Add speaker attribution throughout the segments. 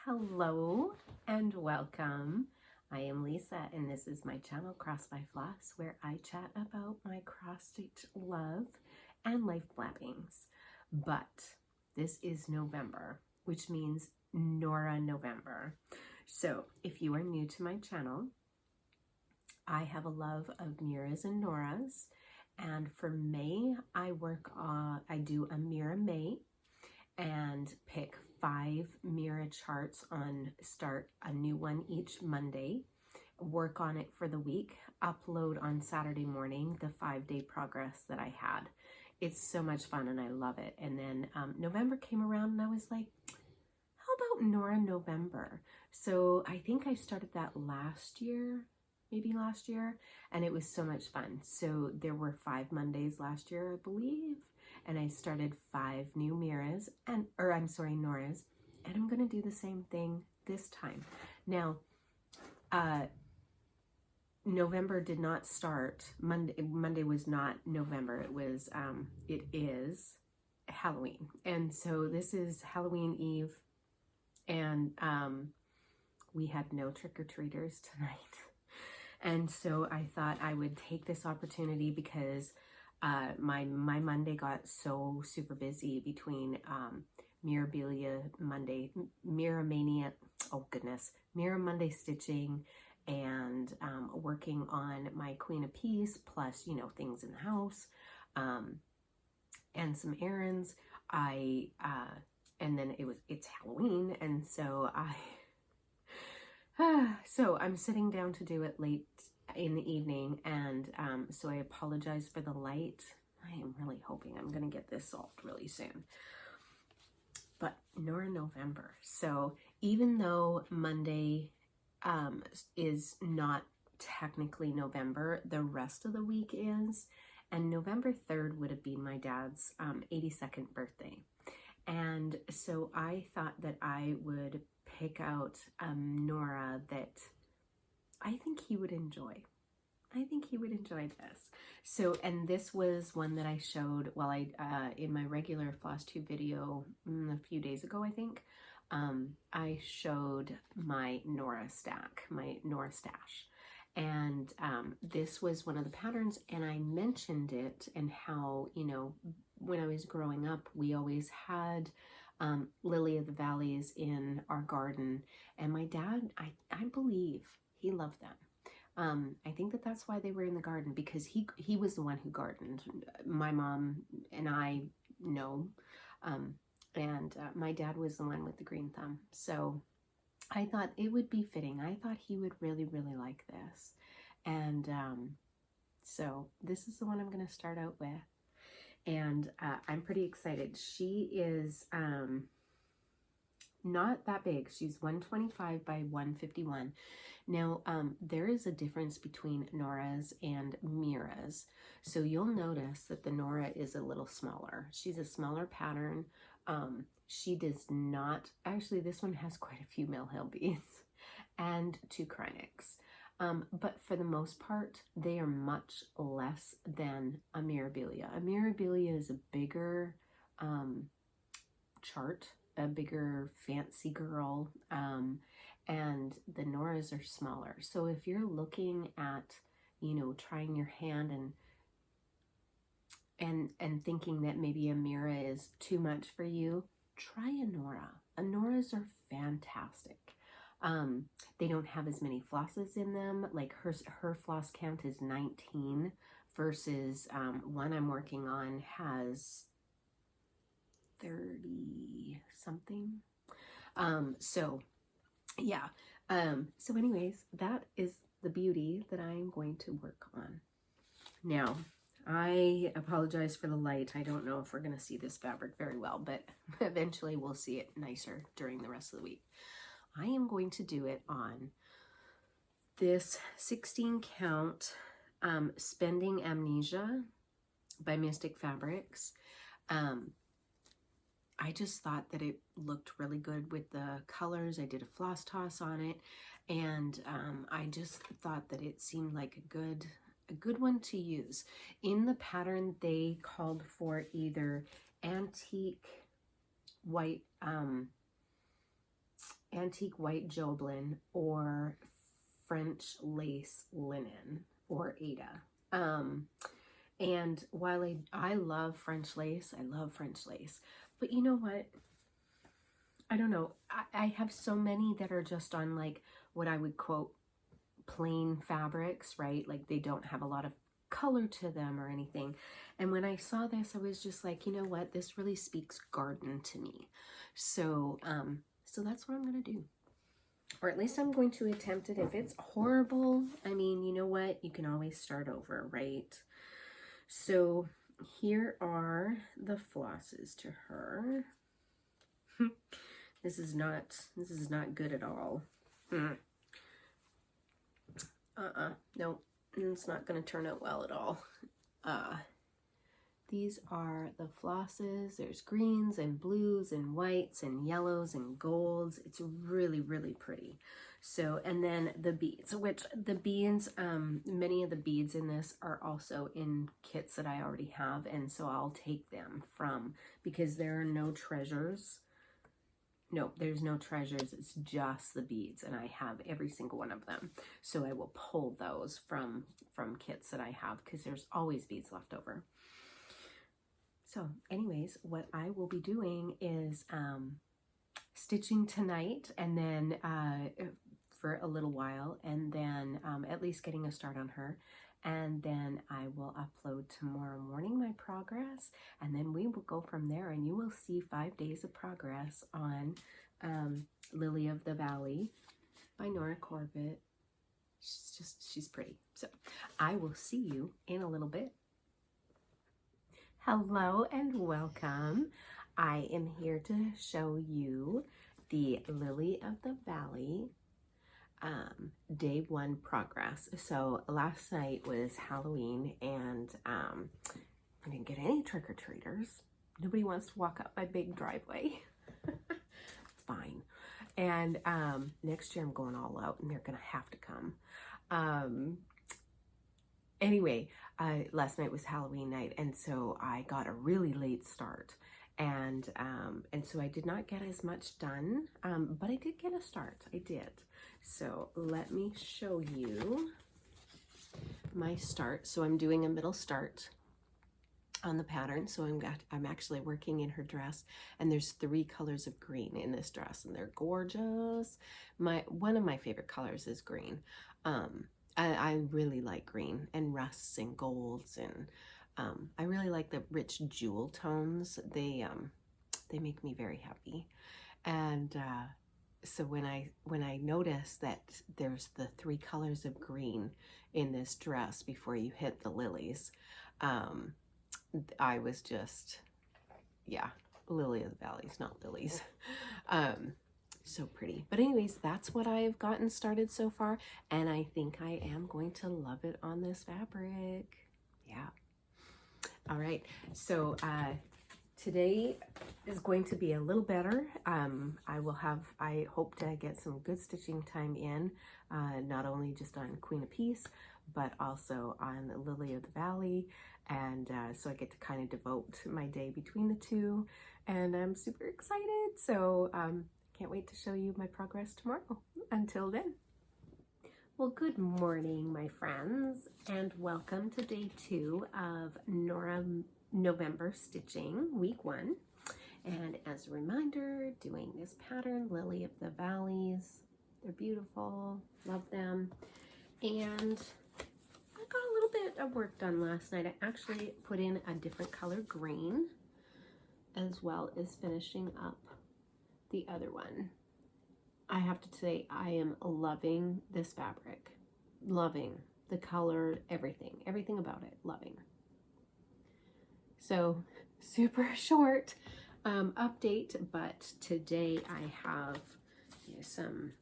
Speaker 1: Hello and welcome. I am Lisa and this is my channel Crossed by Floss, where I chat about my cross-stitch love and life blabbings. But this is November, which means Nora November. So if you are new to my channel, I have a love of Miras and Noras, and for May I do a Mira May and pick 5 Mira charts start a new one each Monday, work on it for the week, upload on Saturday morning the 5-day progress that I had. It's so much fun and I love it. And then November came around and I was like, how about Nora November? So I think I started that maybe last year, and it was so much fun. So there were 5 Mondays last year, I believe, and I started 5 new Noras, and I'm going to do the same thing this time. Now, November did not start, Monday was not November, it is Halloween. And so this is Halloween Eve, and we had no trick-or-treaters tonight. And so I thought I would take this opportunity because my Monday got so super busy between Mirabilia Monday, Mira Monday stitching, and working on my Queen of Peace, plus, you know, things in the house, and some errands. And then it's Halloween, and so so I'm sitting down to do it late in the evening, and so I apologize for the light. I am really hoping I'm going to get this solved really soon. But Nora November. So even though Monday is not technically November, the rest of the week is, and November 3rd would have been my dad's 82nd birthday. And so I thought that I would pick out Nora that I think he would enjoy. I think he would enjoy this. So, and this was one that I showed while in my regular floss tube video a few days ago, I think. I showed my Nora stack, my Nora stash. And this was one of the patterns, and I mentioned it and how, you know, when I was growing up, we always had Lily of the Valleys in our garden, and my dad, I believe he loved them. I think that's why they were in the garden, because he was the one who gardened. My mom and I know, and my dad was the one with the green thumb. So I thought it would be fitting. I thought he would really, really like this. And so this is the one I'm going to start out with. And I'm pretty excited. She is not that big. She's 125 by 151. Now, there is a difference between Noras and Miras. So you'll notice that the Nora is a little smaller. She's a smaller pattern. She does not, actually this one has quite a few Mill Hill beads and 2 Kreinicks. But for the most part, they are much less than a Mirabilia. A Mirabilia is a bigger chart, a bigger fancy girl, and the Noras are smaller. So if you're looking at, you know, trying your hand and thinking that maybe a Mira is too much for you, try a Nora. Noras are fantastic. They don't have as many flosses in them. Like her floss count is 19 versus one I'm working on has 30 something. So yeah. So anyways, that is the beauty that I'm going to work on. Now, I apologize for the light. I don't know if we're going to see this fabric very well, but eventually we'll see it nicer during the rest of the week. I am going to do it on this 16 count Spending Amnesia by Mystic Fabrics. I just thought that it looked really good with the colors. I did a floss toss on it, and I just thought that it seemed like a good one to use. In the pattern, they called for either antique white antique white Joblin or French lace linen or Ada. And while I love French lace, but you know what? I don't know. I have so many that are just on like what I would quote plain fabrics, right? Like they don't have a lot of color to them or anything. And when I saw this, I was just like, you know what? This really speaks garden to me. So, so that's what I'm going to do. Or at least I'm going to attempt it. If it's horrible, I mean, you know what? You can always start over, right? So here are the flosses to her. This is not good at all. No, it's not going to turn out well at all. These are the flosses. There's greens and blues and whites and yellows and golds. It's really, really pretty. So, and then the beads, which the beads, many of the beads in this are also in kits that I already have. And so I'll take them from, because there are no treasures. No, there's no treasures. It's just the beads, and I have every single one of them. So I will pull those from kits that I have, because there's always beads left over. So anyways, what I will be doing is stitching tonight, and then for a little while, and then at least getting a start on her. And then I will upload tomorrow morning my progress, and then we will go from there, and you will see 5 days of progress on Lily of the Valley by Nora November. She's pretty. So I will see you in a little bit. Hello and welcome. I am here to show you the Lily of the Valley day 1 progress. So last night was Halloween, and I didn't get any trick-or-treaters. Nobody wants to walk up my big driveway. It's fine. And next year I'm going all out, and they're gonna have to come. Anyway, last night was Halloween night, and so I got a really late start. And so I did not get as much done, but I did get a start. I did. So let me show you my start. So I'm doing a middle start on the pattern. So I'm actually working in her dress, and there's 3 colors of green in this dress, and they're gorgeous. One of my favorite colors is green. I really like green and rusts and golds, and I really like the rich jewel tones. They make me very happy. And so when I noticed that there's the 3 colors of green in this dress before you hit the lilies, I was just, yeah, Lily of the Valleys, not lilies. So pretty. But anyways, that's what I've gotten started so far, and I think I am going to love it on this fabric. Yeah. All right, so today is going to be a little better. I hope to get some good stitching time in, not only just on Queen of Peace, but also on Lily of the Valley. And so I get to kind of devote my day between the two, and I'm super excited. So can't wait to show you my progress tomorrow. Until then. Well, good morning, my friends, and welcome to day 2 of Nora November stitching, week 1. And as a reminder, doing this pattern, Lily of the Valleys. They're beautiful, love them. And I got a little bit of work done last night. I actually put in a different color green, as well as finishing up the other one. I have to say, I am loving this fabric. Loving the color, everything about it, loving. So, super short update, but today I have some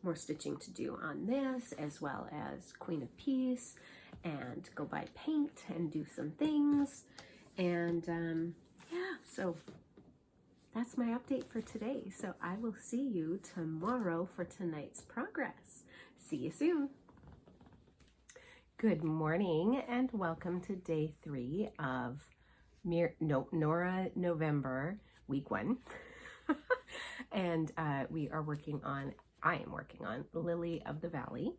Speaker 1: more stitching to do on this, as well as Queen of Peace, and go buy paint and do some things. And yeah, so that's my update for today. So I will see you tomorrow for tonight's progress. See you soon. Good morning and welcome to day 3 of Nora November, week 1. And I am working on Lily of the Valley.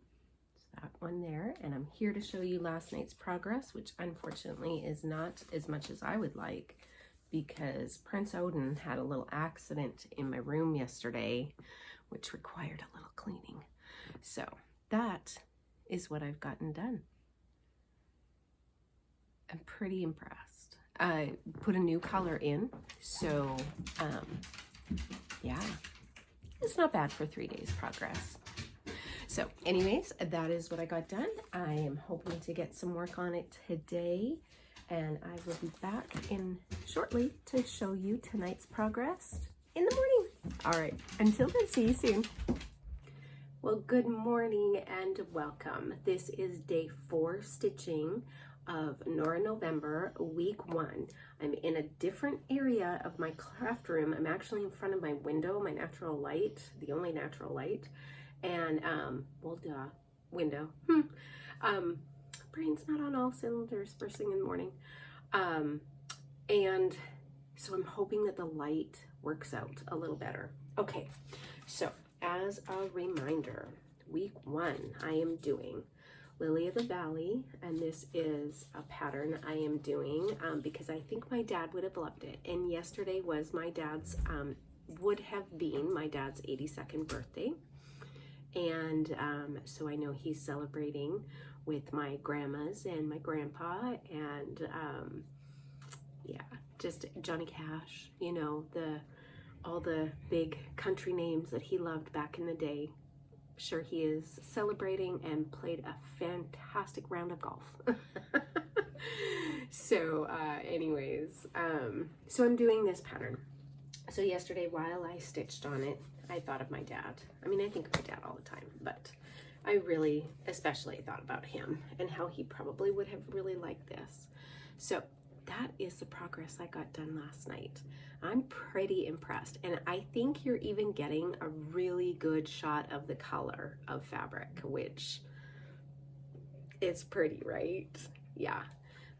Speaker 1: So that one there. And I'm here to show you last night's progress, which unfortunately is not as much as I would like, because Prince Odin had a little accident in my room yesterday, which required a little cleaning. So that is what I've gotten done. I'm pretty impressed. I put a new color in, so yeah, it's not bad for 3 days progress. So anyways, that is what I got done. I am hoping to get some work on it today, and I will be back in shortly to show you tonight's progress in the morning. All right, until then, see you soon. Well, good morning and welcome. This is day 4 stitching of Nora November, week 1. I'm in a different area of my craft room. I'm actually in front of my window, my natural light, the only natural light. And, well, duh, window. Brain's not on all cylinders first thing in the morning. And so I'm hoping that the light works out a little better. Okay, so as a reminder, week 1, I am doing Lily of the Valley, and this is a pattern I am doing because I think my dad would have loved it. And yesterday was my dad's, would have been my dad's 82nd birthday. And so I know he's celebrating with my grandmas and my grandpa, and yeah, just Johnny Cash, you know, all the big country names that he loved back in the day. Sure, he is celebrating and played a fantastic round of golf. So anyways, so I'm doing this pattern. So yesterday, while I stitched on it, I thought of my dad. I mean, I think of my dad all the time, but I really especially thought about him and how he probably would have really liked this. So that is the progress I got done last night. I'm pretty impressed, and I think you're even getting a really good shot of the color of fabric, which is pretty, right? Yeah,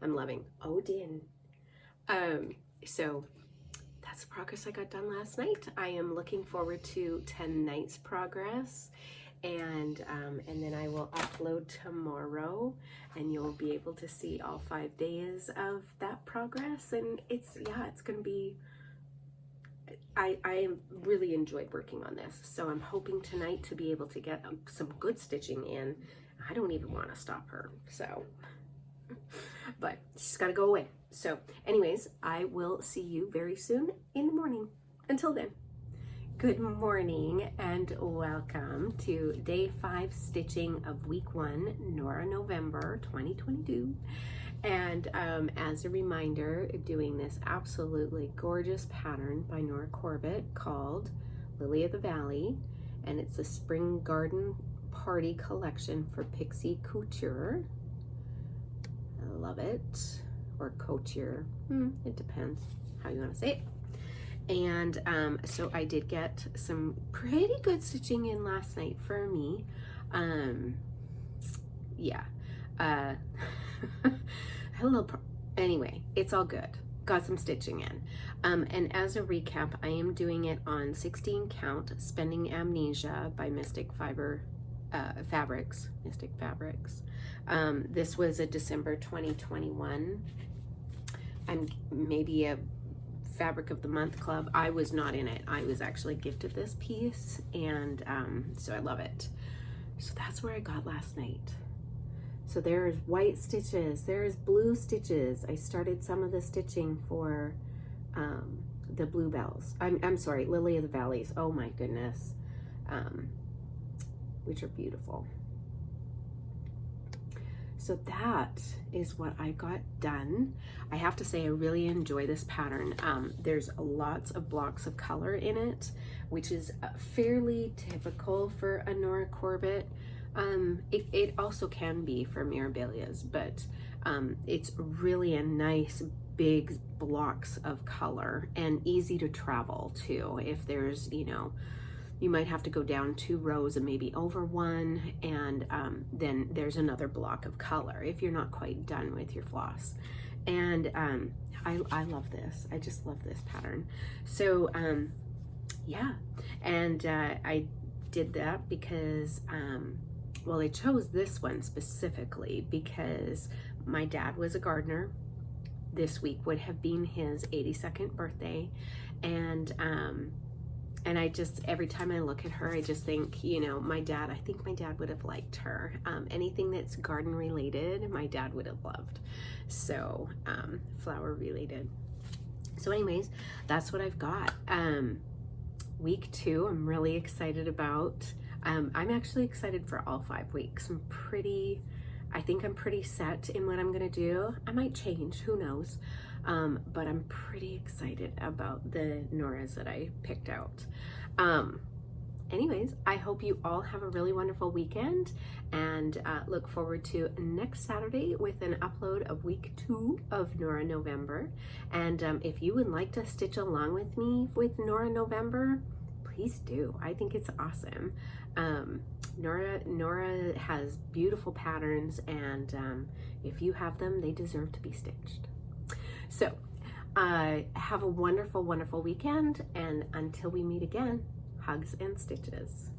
Speaker 1: I'm loving Odin. So that's the progress I got done last night. I am looking forward to tonight's progress, and then I will upload tomorrow, and you'll be able to see all 5 days of that progress. And it's gonna be, I really enjoyed working on this, so I'm hoping tonight to be able to get some good stitching in. I don't even want to stop her, so, but she's got to go away. So anyways, I will see you very soon in the morning. Until then, good morning and welcome to day 5 stitching of week 1, Nora November 2022. And as a reminder, doing this absolutely gorgeous pattern by Nora Corbett called Lily of the Valley, and it's a spring garden party collection for Pixie Couture. I love it, or couture, it depends how you want to say it. And so I did get some pretty good stitching in last night for me. Yeah. Anyway, it's all good. Got some stitching in. And as a recap, I am doing it on 16 count Spending Amnesia by Mystic Fabrics. This was a December 2021. I'm maybe a Fabric of the Month club. I was not in it. I was actually gifted this piece, and so I love it. So that's where I got last night. So there's white stitches, there's blue stitches. I started some of the stitching for the bluebells. I'm sorry, Lily of the Valleys. Oh my goodness, which are beautiful. So that is what I got done. I have to say I really enjoy this pattern. There's lots of blocks of color in it, which is fairly typical for a Nora Corbett. It also can be for Mirabilia's, but it's really a nice big blocks of color and easy to travel too. If there's, you know, you might have to go down 2 rows and maybe over one, and then there's another block of color if you're not quite done with your floss. And I love this. I just love this pattern. So yeah, and I did that because, well, I chose this one specifically because my dad was a gardener. This week would have been his 82nd birthday, and I just, every time I look at her, I just think, you know, I think my dad would have liked her. Anything that's garden related, my dad would have loved. So, flower related. So anyways, that's what I've got. Week 2, I'm really excited about. I'm actually excited for all 5 weeks. I think I'm pretty set in what I'm gonna do. I might change, who knows? But I'm pretty excited about the Noras that I picked out. Anyways, I hope you all have a really wonderful weekend, and look forward to next Saturday with an upload of week 2 of Nora November. And if you would like to stitch along with me with Nora November, please do. I think it's awesome. Nora has beautiful patterns, and if you have them, they deserve to be stitched. So have a wonderful, wonderful weekend, and until we meet again, hugs and stitches.